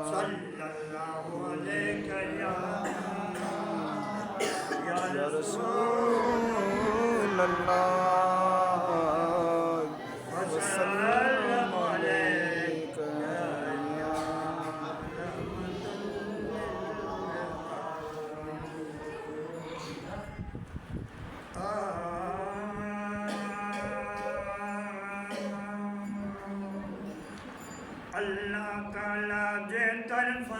सल्लल्लाहु अलैहि या रसूल अल्लाह वसल्लम अलैका या अल्लाह ताला जे तरफा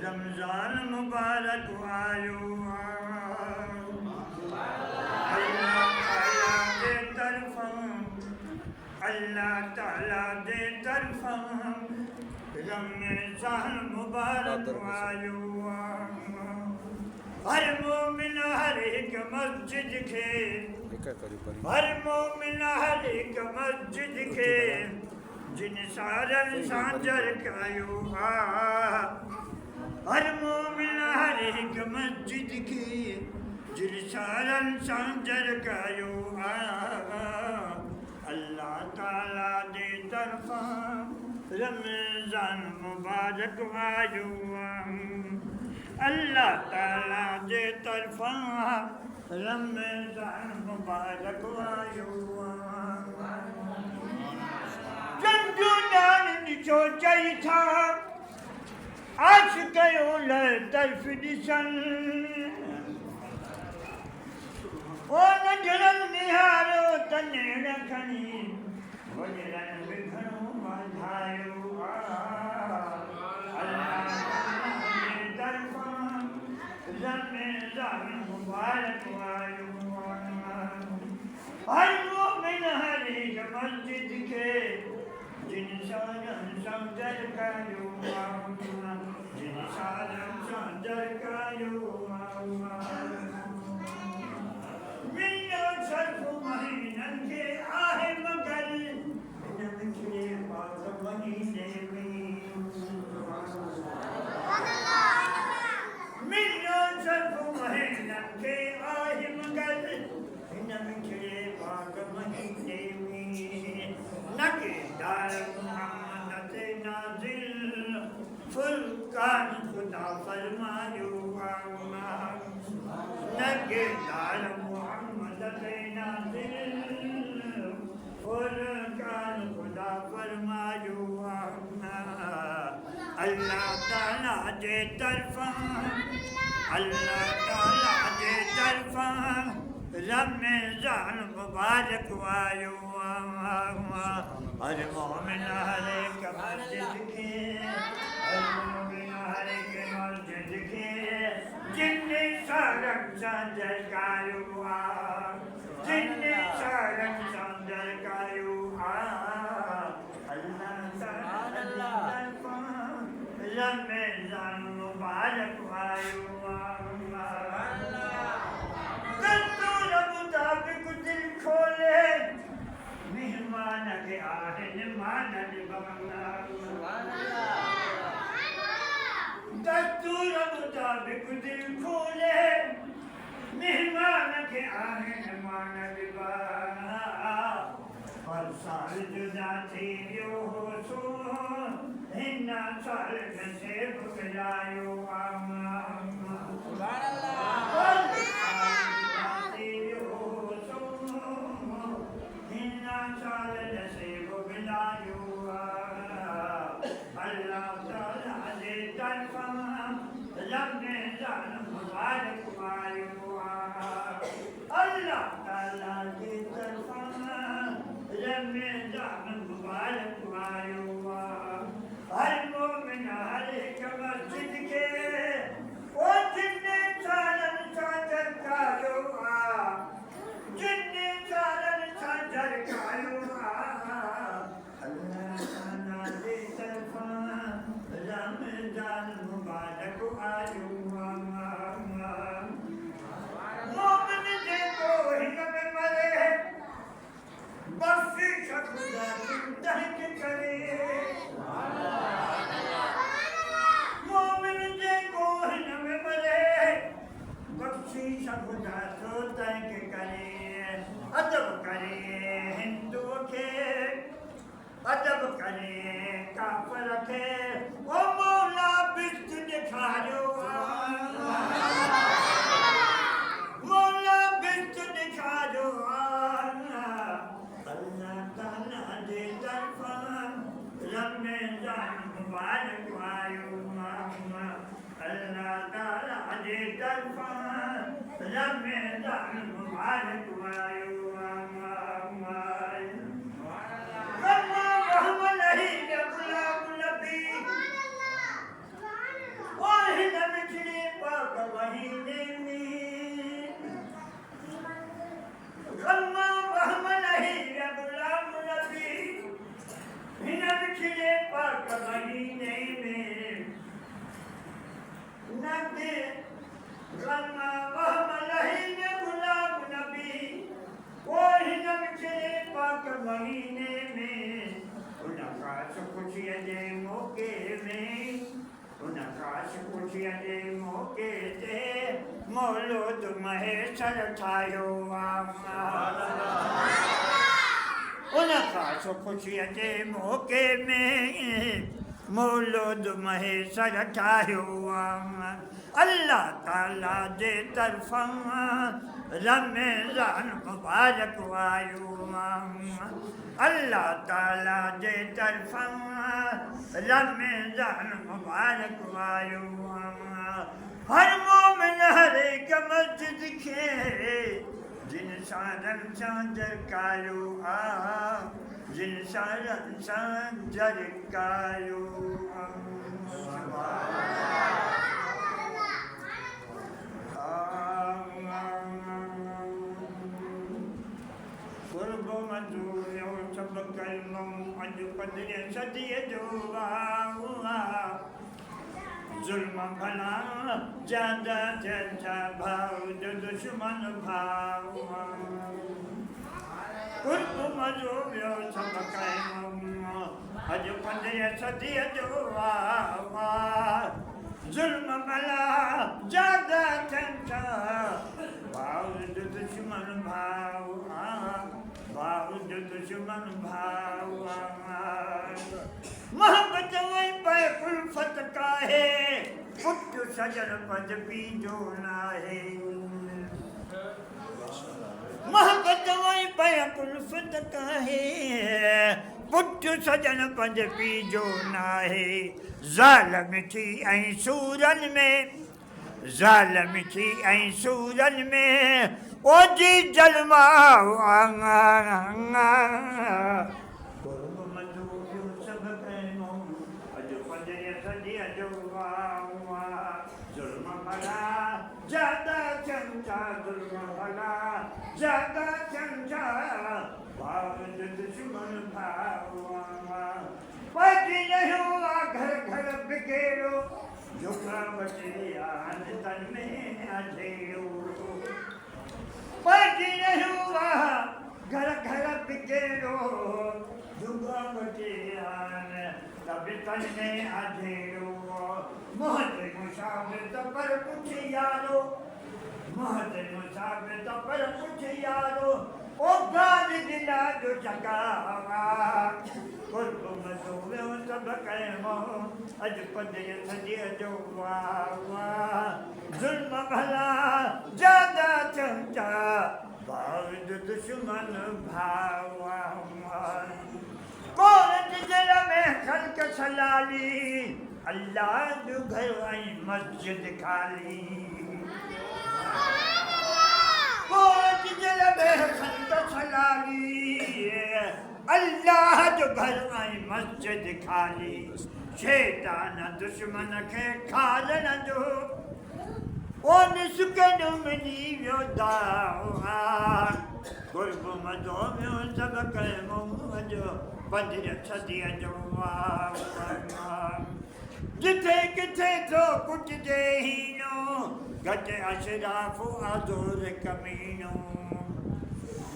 रमजान मुबारक आयो अल्लाह ताला जे तरफा रमजान मुबारक आयो हर मोमिन हर एक मस्जिद के हर मोमिन हर एक मस्जिद के जिन सारन सांजर कायो हर मोमिन हर एक मस्जिद की जिन सारन सांजर कायो अल्लाह ताला दे तरफा रमजान मुबारक आयो अल्लाह ताला दे तरफा रमजान मुबारक आयो जो चाहिए था आज कयो लर तरफ दिसन ओ नजरन निहारो तने रखनी वजरन बिघनो बाधायो अल्लाह के तरफा रमजान मुबारक आयो हर मोमिन हर एक मस्जिद के जिन सारन समझर कायो जिन सारन समझर कायो मिलो सर्फ महीनन के आहे मगर नमके पास महीने में मिलो सर्फ महीनन के आहे मगर नमके पास महीने में नके दार मोहम्मद नाजिल फुरकान खुदा फरमायो नके दार मोहम्मद नाजिल फुरकान खुदा फरमायो अल्लाह ताला जे तरफा अल्लाह ताला जे तरफा रमजान मुबारक आयो हर मोमिन हर एक मस्जिद के हर मोमिन हर एक मस्जिद के जिन्ने सड़क संजर कायो जिन्ने सड़क संजर कायो अल्लाह ताला रमजान मुबारक आयो मुताबिक दिल खोले मेहमान के आहन मानन बंगला दस्तूर मुताबिक दिल खोले मेहमान के आहन मानन बंगला हर साल जुदा थी यो हो सो हिन्ना साल से बुलायो अल्लाह ताला दे तरफा रमजान मुबारक आयो अल्लाह ताला दे तरफा रमजान मुबारक आयो हर मोमिन हर एक मस्जिद के ओ जिन्ने सारन सांजर कायो जिन्ने सारन सांजर कायो रमजान मुबारक आयो साफ रखे ओ मौला बिस्त दिखायो मौला बिस्त दिखायो अल्लाह ताला दे तरफान रमजान मुबारक आयो अल्लाह ताला दे तरफान रमजान मुबारक आयो मौलूद महेश्वर ठाहियो उन ख़ास ख़ुशीअ जे मौक़े में मौलूद महेश्वर ठाहियो अल्लाह ताला जे तरफ़ां रमज़ान मुबारक आयो अल्लाह ताला जे तरफ़ां रमज़ान मुबारक आयो हर मोमिन हर हिक मस्जिद खे जिन सां रमज़ान जरकायो जिन सां रमज़ान जरकायो क़ुर्ब मंज़ूर सब कलमों अॼु पदर सदीअ जो जुल्म भला ज्यादा जंजा भाव जो दुश्मन भाव क़ुर्ब मंज़ूर सब कलमों अॼु पदर सदीअ जो जुल्म भला ज्यादा जंजा भाव जो दुश्मन भाव दुश्मन भाव मोहब्बत वही पे कुल्फत का है पुट सजन पद बीजो ना है मोहब्बत वही पे कुल्फत का है पुट सजन पद बीजो ना है ज़ालिम थी ऐं सूरन में ज़ालिम थी ऐं सूरन में ओजी जलवा क़ुर्ब मंज़ूर सब कलमों अॼु पदर सदीअ जो जुल्म भला ज्यादा चंचा जुल्म भला ज्यादा चंचा भाव दुश्मन भाव पकी नहीं हुआ घर घर बिखेरो झुका बचे आन तन में अधेरो पकी नहीं हुआ घर घर बिखेरो झुका बचे आन तब तन में अधेरो मोहत मुसाफिर पर कुछ यारो मोहत मुसाफिर पर कुछ यारो ओ गाल दिला जो जगावा क़ुर्ब मंज़ूर सब कलमों अॼु पदर सदीअ जो जुल्म भला ज्यादा चंचा भाव दुश्मन भाव कौन दिल में ख़ल्क़ सलाली अल्लाह जो घर ऐं मस्जिद खाली कौन दिल में ख़ल्क़ सलाली अल्लाह जो घर ऐं मस्जिद खाली शैतान दुश्मन खे खालण जो ओन सुकन मिली वियो दावा क़ुर्ब मंज़ूर सब कलमों अॼु पदर सदीअ जो जिथे किथे थो कुटिजे हीनो घटि अशराफ़ आज़ूर कमीनो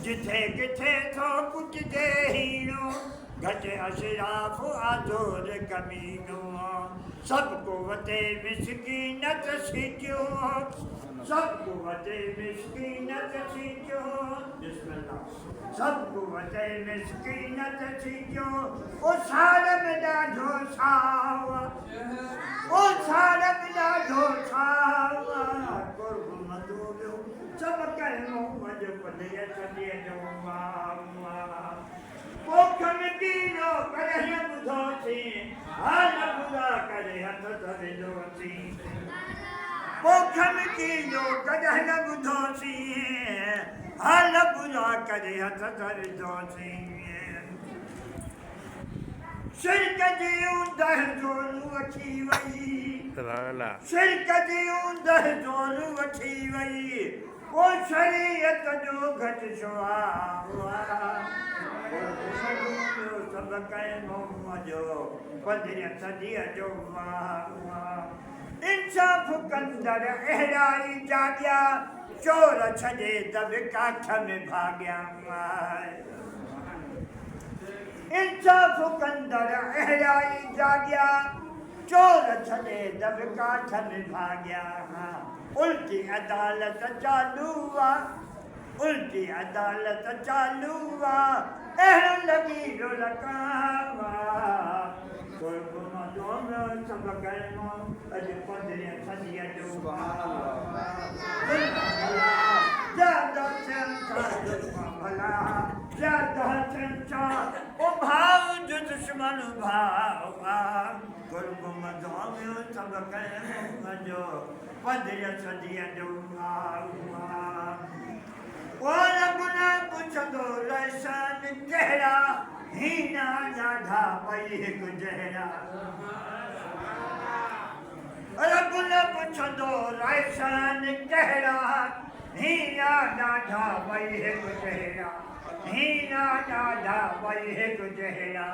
जिथे किथे थो कुटिजे हीनो घटि अशराफ़ आज़ूर कमीनो सबको वते मिसकीनत सिजो सबको वते मिसकीनत सिजो बिस्मिल्लाह सबको वते मिसकीनत सिजो ओ साल में ॾाढो पदय सदिय जो पोखन कीनो करे बुधोसी हाल बुरा करे हथ तवे जोसी पोखन कीनो करे बुधोसी हाल बुरा करे हथ तवे जोसी शिरकत दह जोलू वठी वई शिरकत दह जोलू वठी वई वो शरीयत जो घट शुआ सब कैमो मजो पदरिया सदिया जो इंसाफ कंदर अहराई जाग्या चोर छजे तब काठ में भाग्या इंसाफ कंदर अहराई जाग्या चोर छजे तब काठ में भाग्या उल्टी अदालत चालू उल्टी अदालत चालू लगी जो लकावा कोई मजो में सब कर्मो अज पदरिया सदिया जो ज्यादा चंचा भला ज्यादा चंचा ओ भाव जो दुश्मन भाव गुरु मजो में सब कर्मो जो पदरिया सदिया जो गुना पुछंदो लसन कहिड़ा हीना ॾाढा पई हिकु जहिड़ा गुना पुछंदो लसन कहिड़ा हीना ॾाढा पई हिकु जहिड़ा हीना ॾाढा पई हिकु जहिड़ा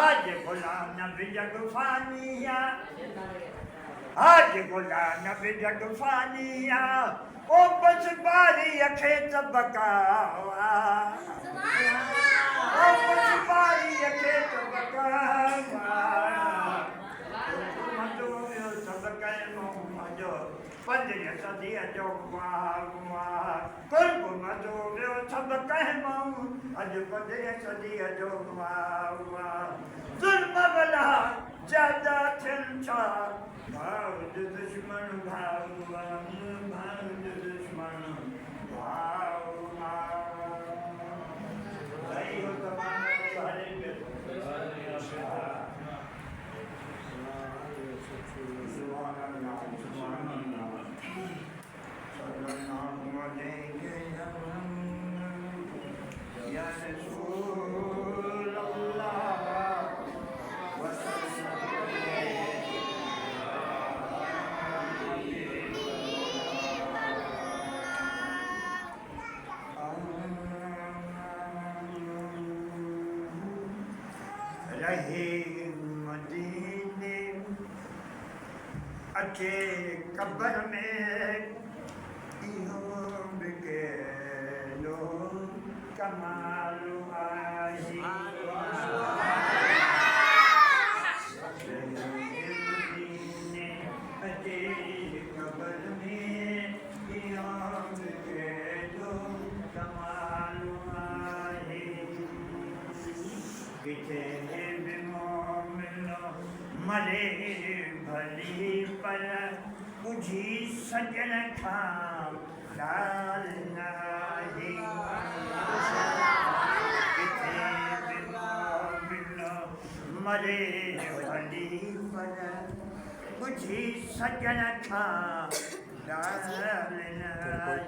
आज भुला न बि जग फानिया आज भुला न बि जग फानिया ओ बस बारी अखे तबकावा ओ बस बारी अखे तबकावा मजो यो सब कैमो मजो पंद्रह सदिया जो कुल मजो यो सब कैमो अज पंद्रह सदिया जो जुल्म भला ज्यादा थियनि भाव दुश्मन भाव दुश्मन भाव रहे मदीने अचे कब्र में इहो बिके लो कमाल आई मदीने अचे कब्र में इहो बिके लो कमाल आई किथे मरे भली पर मुझी सजन खां ख्याल नाही किथे मिलो मरे भली पर मुझी सजन खां ख्याल नाही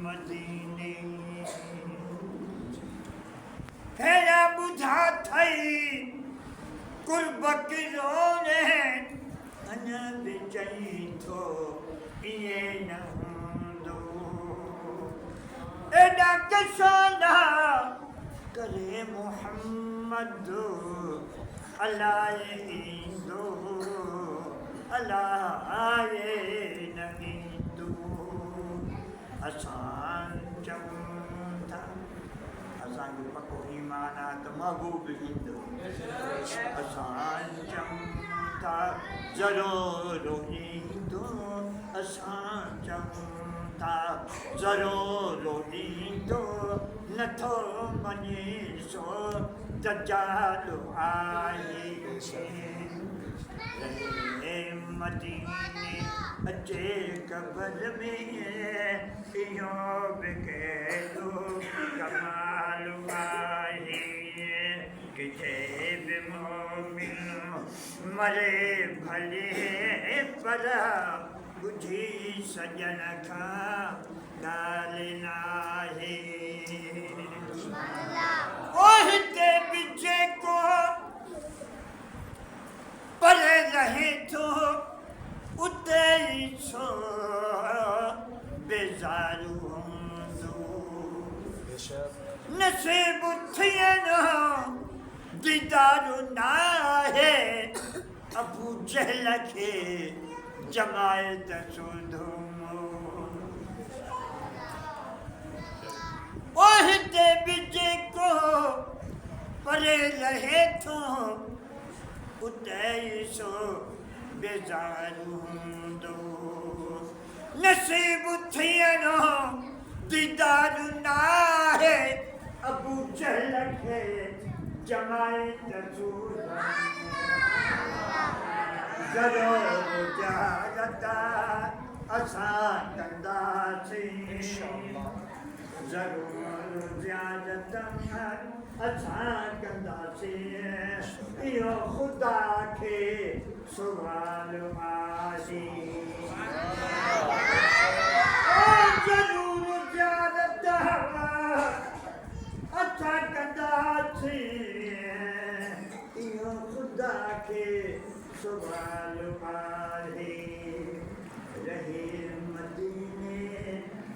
मदीने फेरा बुझा थई कुर्बत रोने अञा बि चई थो इहे न हूंदो एॾा किसाना करे मोहम्मद अलाए ईंदो अलाए न ईंदो असां चऊं था असांजो पको ईमान आहे त महबूब ईंदो असां चऊं था ज़रूरु ईंदो असां चऊं था ज़रूरु ईंदो नथो मञे सो दजाल आहे रहे मदीने अचे कबर में इहो बि कहिड़ो कमाल आहे किथे बि मोमिन मरे भले पर ॿुधी सजण खां ॻाल्हि नाहे ओ हिते बि जेको परे रहे थो उते ई छो बेज़ारू हूंदो नसीब थियणो दीदारू नाहे अबू जहल खे जमायत सूंधो ओ हिते बि जेको परे रहे थो उते ई सो बेज़ारू हूंदो नसीब थियणो दीदारू नाहे अबू जहल खे जमायत सूंधो ज़रूर जागता असां कंदासीं ज़रूर ज़ियादत असां कंदासीं इहो ख़ुदा खे सुवाल आहे ज़रूर ज़ियादत असां कंदासीं इहो ख़ुदा खे सुवाल आहे रहे मदीने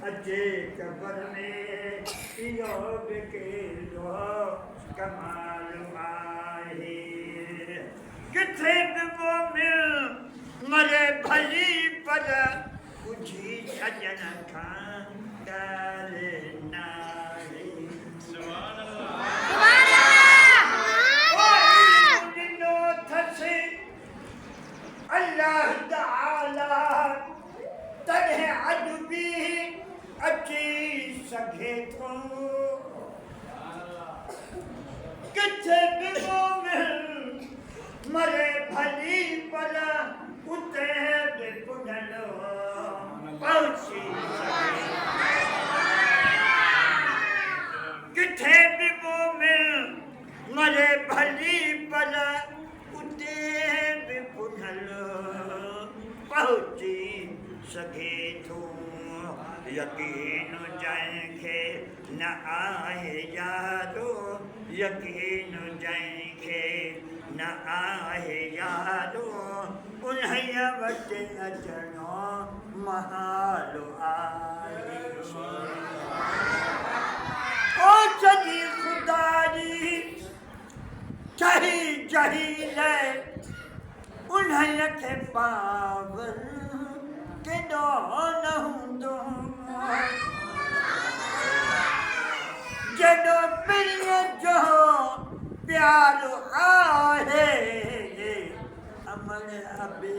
अचे कबर में इहो बि कहिड़ो कमाल आहे किथे बि मोमिन मरे भली पर ॿुधी सजण खां ॻाल्हि नाहे ॾिनो अथसि अल्लाह ताला तॾहिं अॼु बि अची सघे थो किथे बि मोमिन मरे भली पर उते बि पुॼंदो पहुची किथे बि मोमिन मरे भली पर उते बि पुॼंदो पहुची सघे थो यकीन जंहिंखे न आहे यादो यकीन जंहिंखे न आहे यादो उन्हीअ वटि अचणो महाल आहे ओ सॼी ख़ुदा जी चही जहील उन्हीअ खे पावर केॾो न हूंदो जॾो पिरीअ जो प्यारो आहे अमल अबे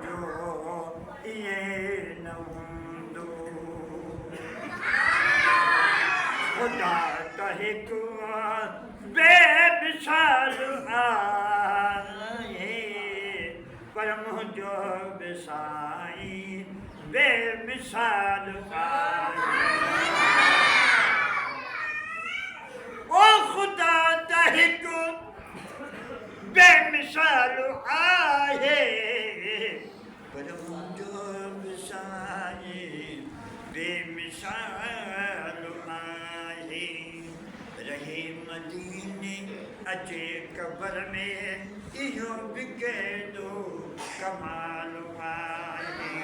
जो ईअं न हूंदो ख़ुदा त हिकु बेमिसाल आहे पर मुंहिंजो बि साईं बेमिसाल आहे ओ ख़ुदा त हिकु बेमिसाल आहे पर मुंहिंजो बि साईं बेमिसाल आहे रहे मदीने अचे कबर में इहो बि केॾो कमाल आहे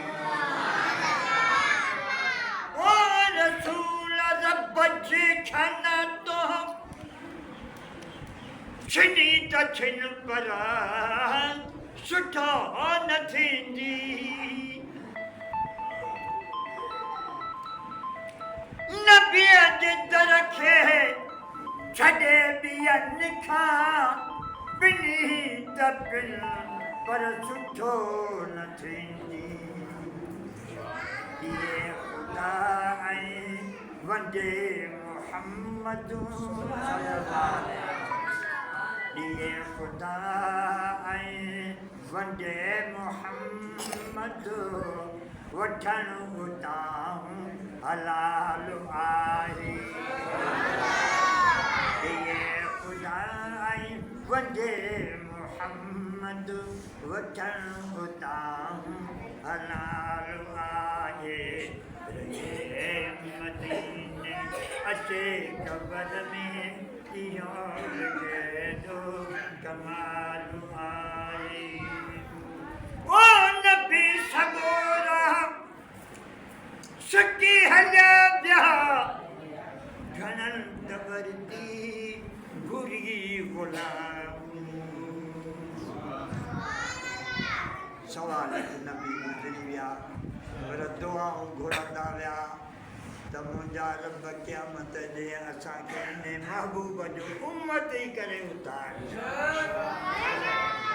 ओ रसूल रब जी खाना तो छिनी त छिन पर सुठो न थींदी नबीअ जे दर खे छॾे ॿियनि खां ॿिनी त पिन पर सुठो न थींदी इहे ख़ुदा ऐं वंदे मोहम्मद इहे ख़ुदा ऐं वंदे मोहम्मद वठण उतां हलाल आहे ये खुदाई वंदे मोहम्मद वठण उतां हलाल आहे ये मदीने अचे कबर में इहो लॻे थो कमाल आहे ओ नबी सगोरा सकी हलिया ॿिया घणनि कबर थी घुरी गुलाम सवाल नबी गुज़री विया पर दुआऊं घुरंदा विया त मुंहिंजा रब क़यामत ॾे असांखे इन महबूब जो उम्मत ई करे उतार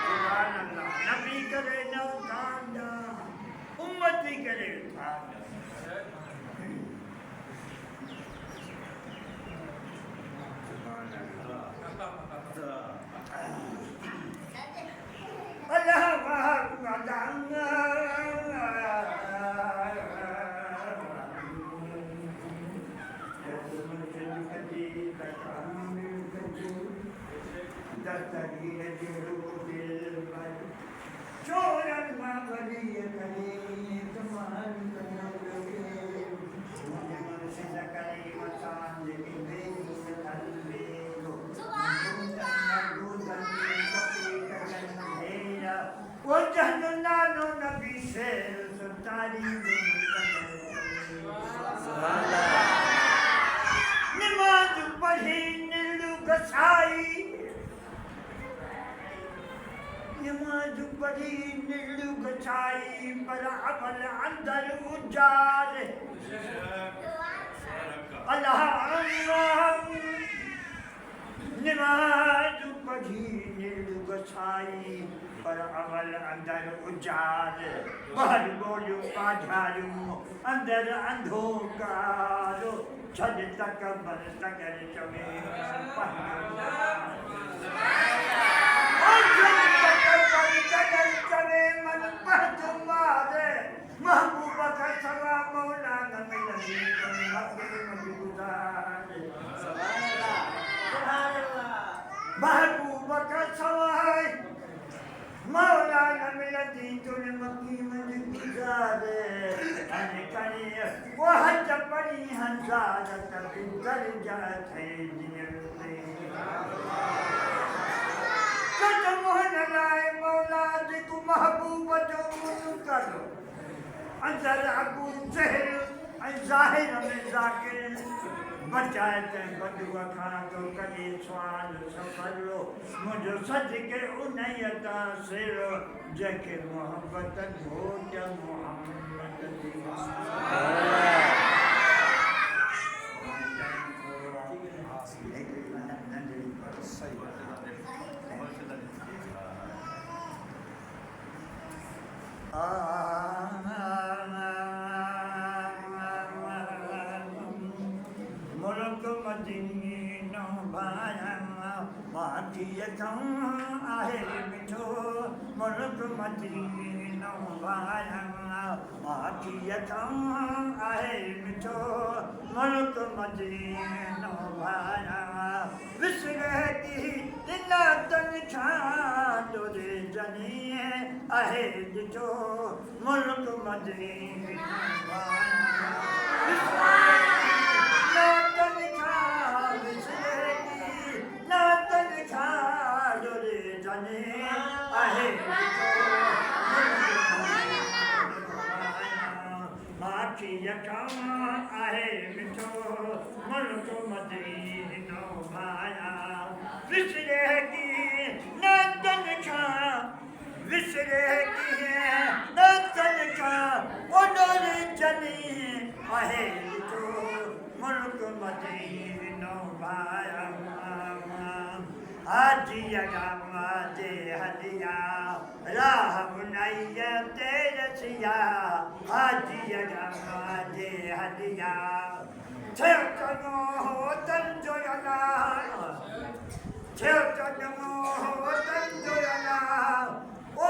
सुभान अल्लाह नबी करे न उतारंदा उम्मत ई करे उतारंदा अल्लाह वजहनानो नबी से सुतारी नमाज पढ़ी नीलू गसाई नमाज पढ़ी नीलू गसाई पर अमल अंदर उजाड़ अल्लाह नमाज पढ़ी नीलू गसाई पर अमल अंदर उजाड़ बाहर बोलियो पाझारियो अंदर अंधोकारो छॾ तक बल सगर चवे मन पहच मारे महबूब का सवा मौला न मिलंदी महबूब का सवाई मौला न मिलंदी तुझे मक्की में गुजारे अने कनी वो हज पड़ी हज़ार तक कर जाते जियते कद मोहन लाए मौला जेको महबूब जो मुनकर अंदर अबू जहल ऐं ज़ाहिर में ज़ाकिर बचाए ते बदुआ खां तो कॾहिं स्वाल सफ़रो मुंहिंजो सज के उन्हीअ तां सिरो जंहिंखे मोहबत घोट मोहम्मद जी मुल्क मदीनो भाया माटीअ खां आहे मिठो मुल्क मदीनो भाया माटीअ खां आहे मिठो मुल्क मदीनो भाया विसरे की दिलातन छाड़ो रे जनी आहे ॾिठो मुल्क मदीनो भाया माठीअ खां आहे मिठो मुल्क मदीनो भाया विसरे की नातन खां विसरे की नातन खां ओॾोर जनी आहे मिठो मुल्क मदीनो भाया हाजीअ गामा जे हलिया राह बुनाईअ ते रसिया हाजीअ गामा जे हलिया थियो चङो वतन जो अला थियो चङो वतन जो अला ओ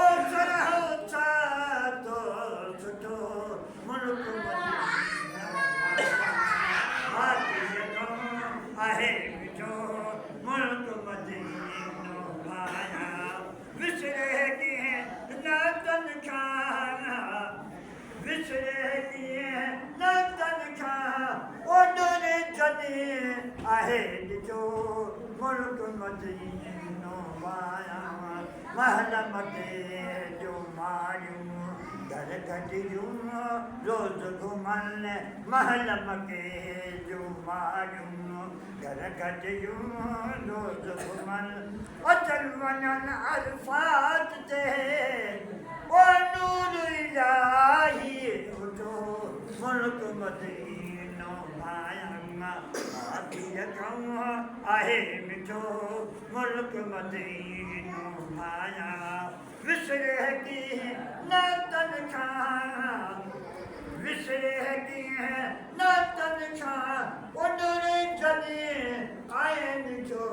मदीनो वाया महल मते जो मारियूं घर गॾियूं रोज़ घुमन महल मके जो मारियूं घर गॾियूं रोज़ घुमन अचल वञन अरफात ते ओ नूर इलाही उठो मुल्क मदीनो भाया आहे मिठो मुल्क मदीनो भाया विसरे की न तन खां विसरे की न तन खां उनरे जने आए मिठो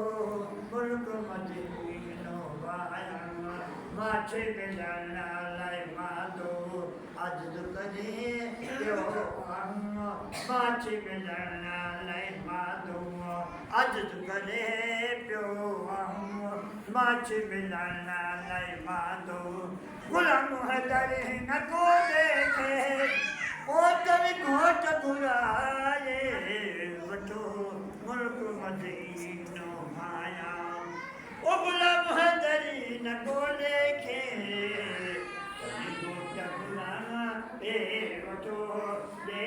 मुल्क मदीनो भाया माछे मिलन लाइ माधो अज करे पियो माछे मिलन लाइ माधो अज करे पियो माछे मिलन लाइ माधो गुलाम हैदर न को देखे ओतन घोट घुराए वठो मुल्क मदीनो भाया ओ गुलाम हैदर न को देखे घोट घुराए वठो दे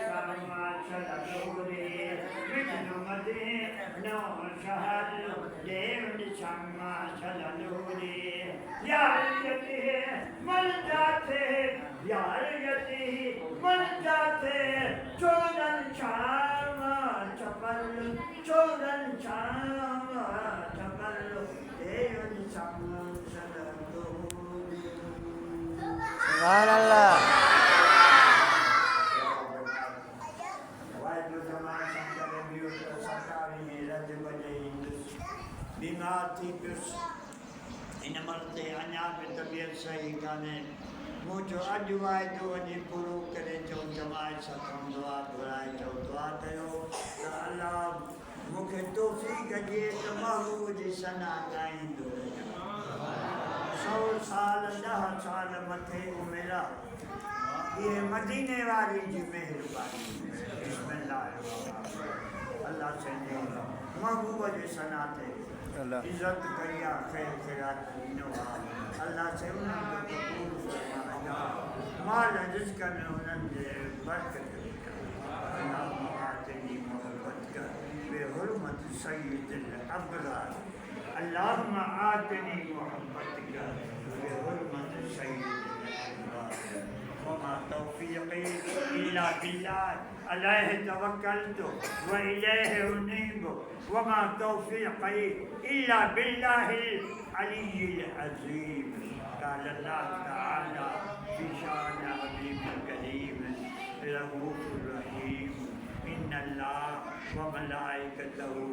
सामा चलोरे विष्णु मदीनो शहर देव निशामा चलोरे यार यति मर जाते यार यति मर जाते चोरन छामा चपल चोरन छामा चपल देव निशामा चलोरे सुभान अल्लाह बीमार थी पियुस इन मरते अञा बि तबियत सही कान्हे मुंहिंजो अॼु वाइदो वञी पूरो करे चओ जमाए सघूं दुआ घुराए चओ दुआ कयो त अलाह मूंखे तौफ़ीक़ ॾिए त महबूब जी सना ॻाईंदो रहियां 100 साल 10 साल मथे उमिरि आहे इहे मदीने वारी जी महिरबानी बिस्मिल्लाह अल्लाह चवंदे महबूब जी सना ते इज़त कई आहे ख़ैर ख़ैरात ॾिनो आहे अल्लाह चयो न कबूल फरमाया माल रिज़्क़ में उन्हनि जे बरकत अल्लाह आतनी मोहब्बत कर बेहुरमत सय्यिदिल अबरार अल्लाहुम्म आतनी मोहब्बत कर बेहुरमत सय्यिदिल अबरार वमा तौफ़ीक़ी इल्ला बिल्लाह अलैहि तवक्कलतु व इलैहि उनीब वमा तौफ़ीक़ी इल्ला बिल्लाहिल अलिय्यिल अज़ीम क़ाल अल्लाह तआला फ़ी शान हबीबिल करीम रऊफ़ुर रहीम इन्नल्लाह व मलाइकतहु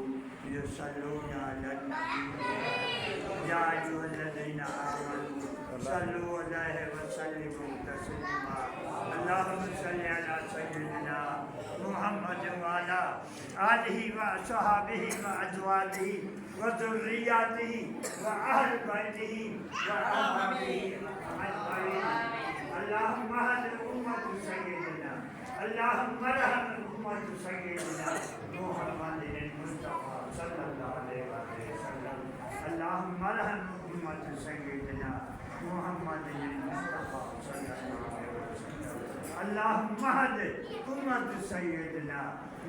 युसल्लूना अलन नबी या अय्युहल्लज़ीना आमनू सल्लू अलैहि व सल्लिमू तस्लीमा अल्लाहुम्मा सल्लि अला सय्यिदिना मुहम्मद व अला आलिहि व अस्हाबिहि व अज़वाजिहि व ज़ुर्रिय्यतिहि व अहलि बैतिहि व अहबाबिहि अजमईन अल्लाहुम्मा हद उम्मत सय्यिदिना अल्लाहुम्मा रहम उम्मत सय्यिदिना मुहम्मदिन मुस्तफा सल्लल्लाहु अलैहि वसल्लम अल्लाहुम्मा रहम उम्मत सय्यिदिना मुहम्मदिन मुस्तफा सल्लल्लाहु अलैहि वसल्लम अल्लाहुम्मा हद उम्मत सय्यिदिना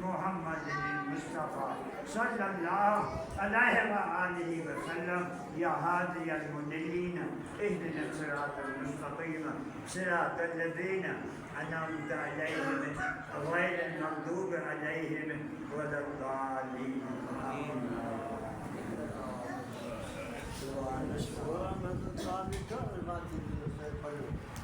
मुहम्मदिन मुस्तफा सल्लल्लाहु अलैहि व आलिहि वसल्लम या हादियल मुदल्लिन इहदिना सिरातल मुस्तकीम सिरातल लज़ीना अनअमत अलैहिम गैरिल मग़दूबि अलैहिम वलद्दालीन आमीन सुभान अल्लाह